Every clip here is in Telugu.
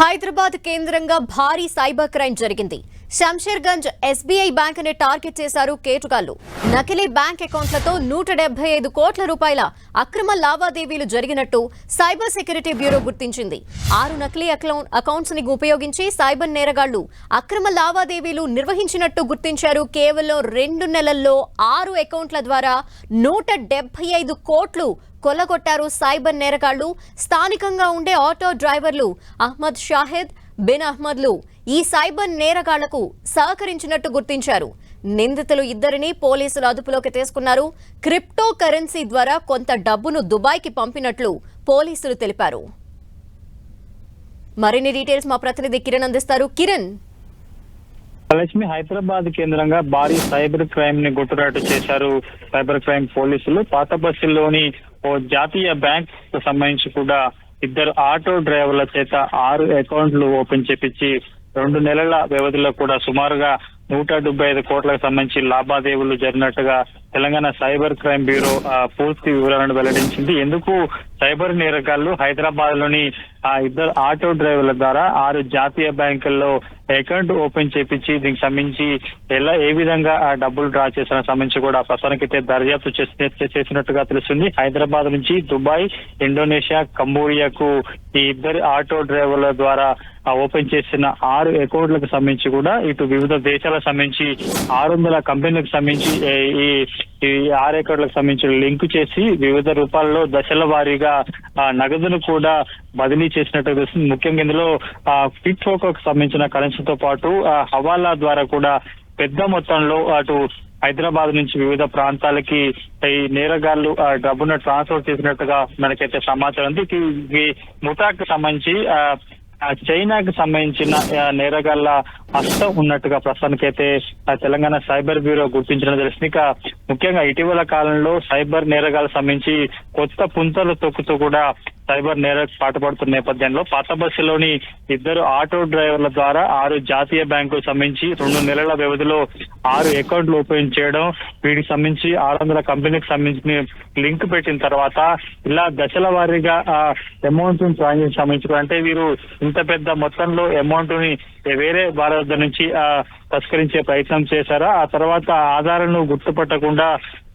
హైదరాబాద్ కేంద్రంగా భారీ సైబర్ క్రైమ్ జరిగింది. శంషేర్గంజ్ ఎస్బీఐ బ్యాంక్ ని టార్గెట్ చేశారు కేటుగాళ్లు. నకిలీ బ్యాంక్ అకౌంట్లతో 175 కోట్ల రూపాయల అక్రమ లావాదేవీలు జరిగినట్టు సైబర్ సెక్యూరిటీ బ్యూరో గుర్తించింది. 6 నకిలీ అకౌంట్స్ ని ఉపయోగించి సైబర్ నేరగాళ్లు అక్రమ లావాదేవీలు నిర్వహించినట్టు గుర్తించారు. కేవలం 2 నెలల్లో 6 అకౌంట్ల ద్వారా 175 కోట్లు కొల్లగొట్టారు సైబర్ నేరగాళ్లు. స్థానికంగా ఉండే ఆటో డ్రైవర్లు అహ్మద్ షాహిద్, బిన్ అహ్మద్లు ఈ సైబర్ నేరగాళ్లకు సహకరించినట్టు గుర్తించారు. నిందితులు ఇద్దరిని పోలీసులు అదుపులోకి తీసుకున్నారు. క్రిప్టో కరెన్సీ ద్వారా కొంత డబ్బును దుబాయ్కి పంపినట్లు పోలీసులు తెలిపారు. మరిన్ని డీటెయిల్స్ మా ప్రతినిధి కిరణ్ అందిస్తారు. కిరణ్, లక్ష్మి, హైదరాబాద్ కేంద్రంగా భారీ సైబర్ క్రైమ్ ని గుట్టురాటు చేశారు సైబర్ క్రైమ్ పోలీసులు. పాత బస్సుల్లోని ఓ జాతీయ బ్యాంక్ కు సంబంధించి కూడా 2 ఆటో డ్రైవర్ల చేత 6 అకౌంట్లు ఓపెన్ చేపించి 2 నెలల వ్యవధిలో కూడా సుమారుగా 175 కోట్లకు సంబంధించి లావాదేవీలు జరిగినట్టుగా తెలంగాణ సైబర్ క్రైమ్ బ్యూరో పూర్తి వివరాలను వెల్లడించింది. ఎందుకు సైబర్ నేరగాళ్లు హైదరాబాద్ లోని 2 ఆటో డ్రైవర్ల ద్వారా 6 జాతీయ బ్యాంకుల్లో అకౌంట్ ఓపెన్ చేపించి దీనికి సంబంధించి ఏ విధంగా డబ్బులు డ్రా చేసిన సంబంధించి కూడా ప్రస్తుతానికైతే దర్యాప్తు చేసినట్టుగా తెలుస్తుంది. హైదరాబాద్ నుంచి దుబాయ్, ఇండోనేషియా, కంబోడియాకు ఈ 2 ఆటో డ్రైవర్ల ద్వారా ఓపెన్ చేసిన 6 అకౌంట్లకు సంబంధించి కూడా ఇటు వివిధ దేశాలకు సంబంధించి 600 కంపెనీలకు సంబంధించి ఈ 6 అకౌంట్లకు సంబంధించి లింక్ చేసి వివిధ రూపాల్లో దశల వారీగా నగదును కూడా బదిలీ చేసినట్టు తెలుస్తుంది. ముఖ్యంగా ఇందులో ఫిట్ ఫోకోకు సంబంధించిన కరెన్సీతో పాటు హవాలా ద్వారా కూడా పెద్ద మొత్తంలో అటు హైదరాబాద్ నుంచి వివిధ ప్రాంతాలకి ఈ నేరగాళ్లు డబ్బును ట్రాన్స్ఫర్ చేసినట్టుగా మనకైతే సమాచారం ఉంది. ఈ ముఠాకు సంబంధించి చైనాకు సంబంధించిన నేరగాళ్ల హస్తం ఉన్నట్టుగా ప్రస్తుతానికైతే తెలంగాణ సైబర్ బ్యూరో గుర్తించడం తెలిసింది. ఇక ముఖ్యంగా ఇటీవల కాలంలో సైబర్ నేరగాళ్లకు సంబంధించి కొత్త పుంతలు తొక్కుతూ కూడా సైబర్ నేరకు పాటుపడుతున్న నేపథ్యంలో పాత బస్సులోని 2 ఆటో డ్రైవర్ల ద్వారా 6 జాతీయ బ్యాంకులకు సంబంధించి 2 నెలల వ్యవధిలో 6 అకౌంట్లు ఓపెన్ చేయడం, వీటికి సంబంధించి 600 కంపెనీకి సంబంధించి లింక్ పెట్టిన తర్వాత ఇలా దశల వారీగా అమౌంట్ ట్రాన్సాక్షన్ సంబంధించి అంటే వీరు ఇంత పెద్ద మొత్తంలో అమౌంట్ ని వేరే వారి వద్ద నుంచి తస్కరించే ప్రయత్నం చేశారా, ఆ తర్వాత ఆధారాలను గుర్తుపట్టకుండా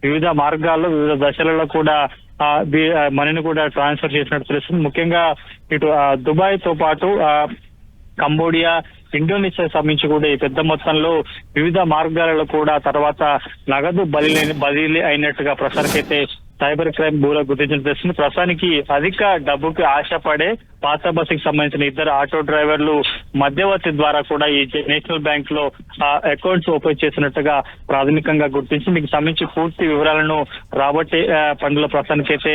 వివిధ మార్గాల్లో వివిధ దశలలో కూడా మనీని కూడా ట్రాన్స్ఫర్ చేసినట్టు తెలుస్తుంది. ముఖ్యంగా ఇటు దుబాయ్ తో పాటు కంబోడియా, ఇండోనేషియా సంబంధించి కూడా ఈ పెద్ద మొత్తంలో వివిధ మార్గాలలో కూడా తర్వాత నగదు బదిలీ అయినట్టుగా ప్రసారకైతే సైబర్ క్రైమ్ బ్యూరో గుర్తించిన తెలుస్తుంది. ప్రస్తుతానికి అధిక డబ్బుకి ఆశపడే పాత బస్సుకి సంబంధించిన 2 ఆటో డ్రైవర్లు మధ్యవర్తి ద్వారా కూడా ఈ నేషనల్ బ్యాంక్ లో అకౌంట్స్ ఓపెన్ చేసినట్టుగా ప్రాథమికంగా గుర్తించి మీకు సంబంధించి పూర్తి వివరాలను రాబట్టే పనుల ప్రస్తుతానికైతే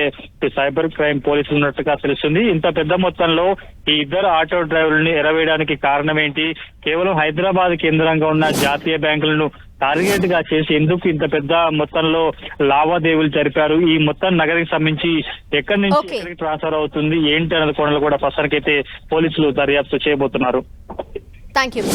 సైబర్ క్రైమ్ పోలీసులు ఉన్నట్టుగా తెలుస్తుంది. ఇంత పెద్ద మొత్తంలో ఈ 2 ఆటో డ్రైవర్లని ఎరవేయడానికి కారణం ఏంటి, కేవలం హైదరాబాద్ కేంద్రంగా ఉన్న జాతీయ బ్యాంకులను టార్గెట్ గా చేసి ఎందుకు ఇంత పెద్ద మొత్తంలో లావాదేవీలు జరిపారు, ఈ మొత్తం నగరికి సంబంధించి ఎక్కడి నుంచి ఎక్కడికి ట్రాన్స్ఫర్ అవుతుంది ఏంటి అన్నది కోణంలో కూడా ప్రస్తుతానికైతే పోలీసులు దర్యాప్తు చేయబోతున్నారు. థాంక్యూ.